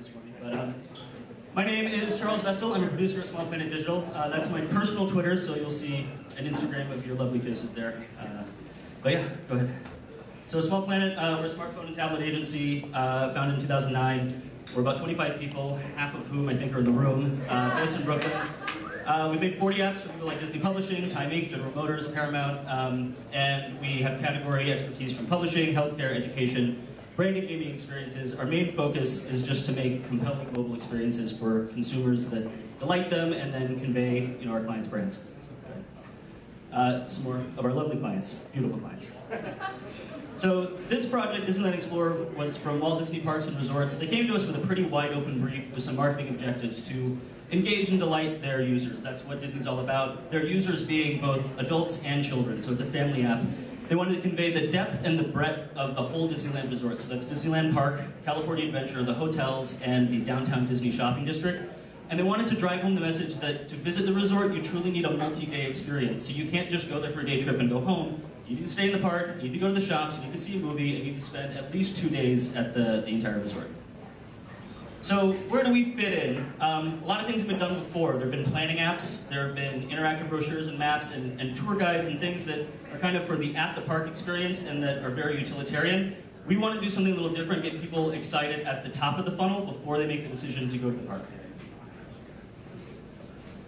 this for me. But my name is Charles Vestal. I'm a producer at Small Planet Digital. That's my personal Twitter, so you'll see an Instagram of your lovely faces there. But yeah, go ahead. So Small Planet, we're a smartphone and tablet agency founded in 2009. We're about 25 people, half of whom I think are in the room, based in Brooklyn. We've made 40 apps for people like Disney Publishing, Time Inc., General Motors, Paramount, and we have category expertise from publishing, healthcare, education, branding, gaming experiences. Our main focus is just to make compelling mobile experiences for consumers that delight them and then convey, our clients' brands. Some more of our lovely clients, beautiful clients. So this project, Disneyland Explorer, was from Walt Disney Parks and Resorts. They came to us with a pretty wide open brief with some marketing objectives to engage and delight their users. That's what Disney's all about. Their users being both adults and children, so it's a family app. They wanted to convey the depth and the breadth of the whole Disneyland resort. So that's Disneyland Park, California Adventure, the hotels, and the downtown Disney shopping district. And they wanted to drive home the message that to visit the resort, you truly need a multi-day experience. So you can't just go there for a day trip and go home. You need to stay in the park, you need to go to the shops, you need to see a movie, and you need to spend at least 2 days at the entire resort. So where do we fit in? A lot of things have been done before. There have been planning apps, there have been interactive brochures and maps and tour guides and things that are kind of for the at-the-park experience and that are very utilitarian. We want to do something a little different, get people excited at the top of the funnel before they make the decision to go to the park.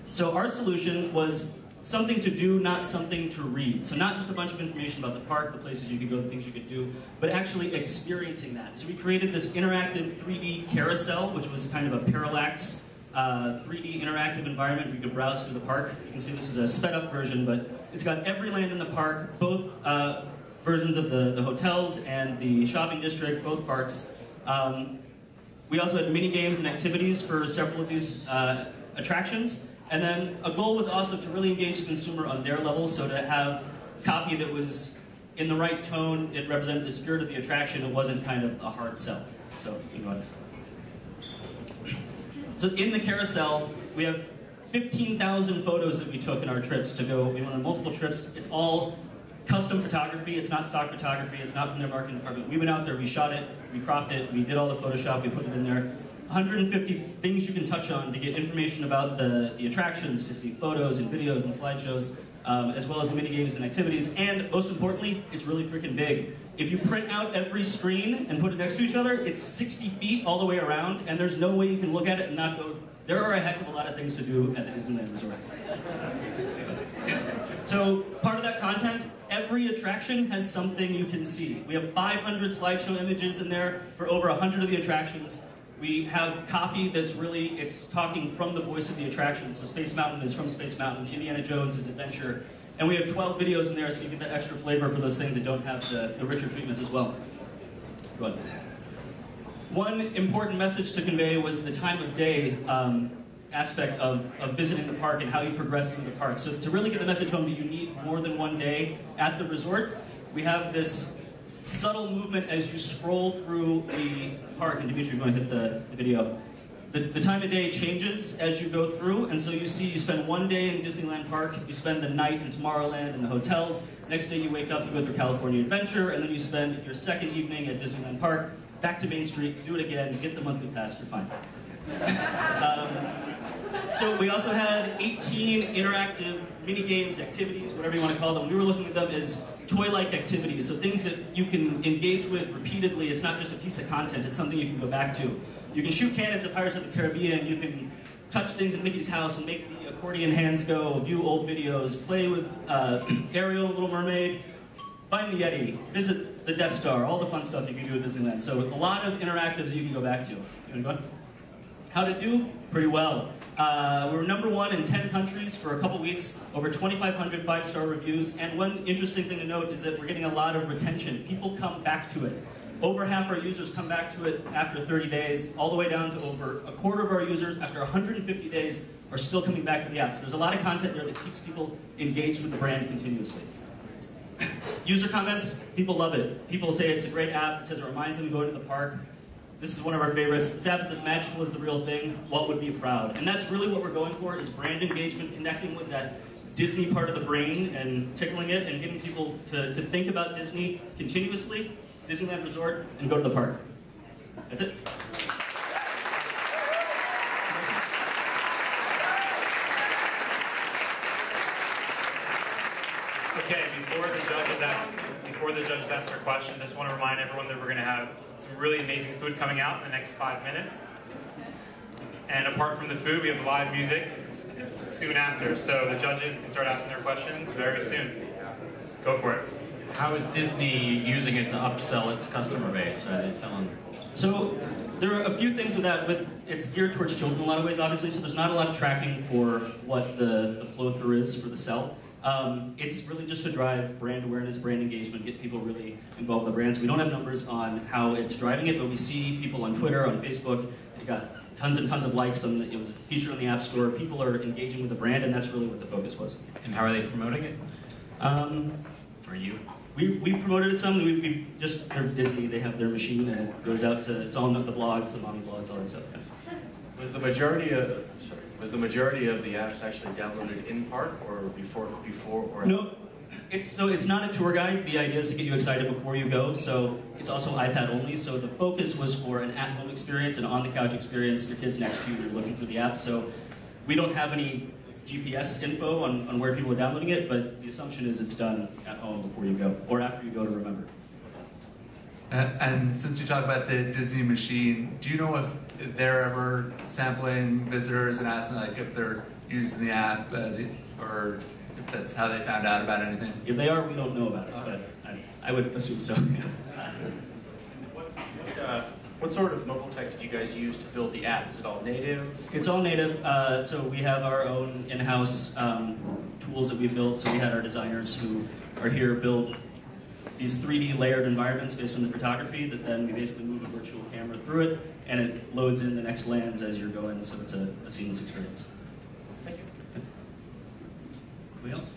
So our solution was something to do, not something to read. So not just a bunch of information about the park, the places you could go, the things you could do, but actually experiencing that. So we created this interactive 3D carousel, which was kind of a parallax 3D interactive environment where you could browse through the park. You can see this is a sped up version, but it's got every land in the park, both versions of the hotels and the shopping district, both parks. We also had mini games and activities for several of these attractions. And then a goal was also to really engage the consumer on their level, so to have copy that was in the right tone, it represented the spirit of the attraction, it wasn't kind of a hard sell. So, So in the carousel, we have 15,000 photos that we took in our trips to go. We went on multiple trips. It's all custom photography, it's not stock photography, it's not from their marketing department. We went out there, we shot it, we cropped it, we did all the Photoshop, we put it in there. 150 things you can touch on to get information about the attractions, to see photos and videos and slideshows, as well as mini games and activities. And most importantly, it's really freaking big. If you print out every screen and put it next to each other, it's 60 feet all the way around, and there's no way you can look at it and not go, there are a heck of a lot of things to do at the Disneyland Resort. So part of that content, every attraction has something you can see. We have 500 slideshow images in there for over 100 of the attractions. We have copy that's really, it's talking from the voice of the attraction. So Space Mountain is from Space Mountain, Indiana Jones is Adventure. And we have 12 videos in there so you get that extra flavor for those things that don't have the richer treatments as well. Go ahead. One important message to convey was the time of day aspect of visiting the park and how you progress through the park. So to really get the message home that you need more than one day at the resort, we have this subtle movement as you scroll through the park. And Dimitri, you're going to hit the video. The time of day changes as you go through, and so you see you spend one day in Disneyland Park, you spend the night in Tomorrowland and the hotels, next day you wake up, you go through California Adventure, and then you spend your second evening at Disneyland Park, back to Main Street, do it again, get the monthly pass, you're fine. So we also had 18 interactive mini games, activities, whatever you want to call them. We were looking at them as toy-like activities, so things that you can engage with repeatedly. It's not just a piece of content, it's something you can go back to. You can shoot cannons at Pirates of the Caribbean, you can touch things at Mickey's house and make the accordion hands go, view old videos, play with Ariel, Little Mermaid, find the Yeti, visit the Death Star, all the fun stuff you can do at Disneyland. So a lot of interactives you can go back to. You want to go on? How to do? Pretty well. We were #1 in 10 countries for a couple weeks, over 2,500 5-star reviews, and one interesting thing to note is that we're getting a lot of retention. People come back to it. Over half our users come back to it after 30 days, all the way down to over a quarter of our users after 150 days are still coming back to the app. So there's a lot of content there that keeps people engaged with the brand continuously. User comments, people love it. People say it's a great app, it says it reminds them to go to the park. This is one of our favorites. This app is as magical as the real thing. What would be proud? And that's really what we're going for, is brand engagement, connecting with that Disney part of the brain and tickling it and getting people to think about Disney continuously, Disneyland Resort, and go to the park. That's it. Okay, before the judges ask their questions, I just want to remind everyone that we're going to have some really amazing food coming out in the next 5 minutes. And apart from the food, we have live music soon after. So the judges can start asking their questions very soon. Go for it. How is Disney using it to upsell its customer base? Are they selling? So there are a few things with that, but it's geared towards children in a lot of ways, obviously, so there's not a lot of tracking for what the flow-through is for the sell. It's really just to drive brand awareness, brand engagement, get people really involved with the brands. We don't have numbers on how it's driving it, but we see people on Twitter, on Facebook, they got tons and tons of likes. It was featured on the App Store. People are engaging with the brand, and that's really what the focus was. And how are they promoting it? For you? We promoted it some. They're Disney. They have their machine, and it goes out to, it's all on the blogs, the mommy blogs, all that stuff. Yeah. Was the majority of the apps actually downloaded in park or before or? No, it's not a tour guide. The idea is to get you excited before you go. So it's also iPad only. So the focus was for an at-home experience, an on-the-couch experience. Your kid's next to you. You're looking through the app. So we don't have any GPS info on where people are downloading it, but the assumption is it's done at home before you go, or after you go to remember. And since you talk about the Disney machine, do you know if they're ever sampling visitors and asking like if they're using the app, or if that's how they found out about anything? If they are, we don't know about it, but I would assume so. What sort of mobile tech did you guys use to build the app? Is it all native? It's all native, so we have our own in-house tools that we built. So we had our designers who are here build these 3D layered environments based on the photography that then we basically move a virtual camera through it, and it loads in the next lands as you're going, so it's a seamless experience. Thank you. Anybody else?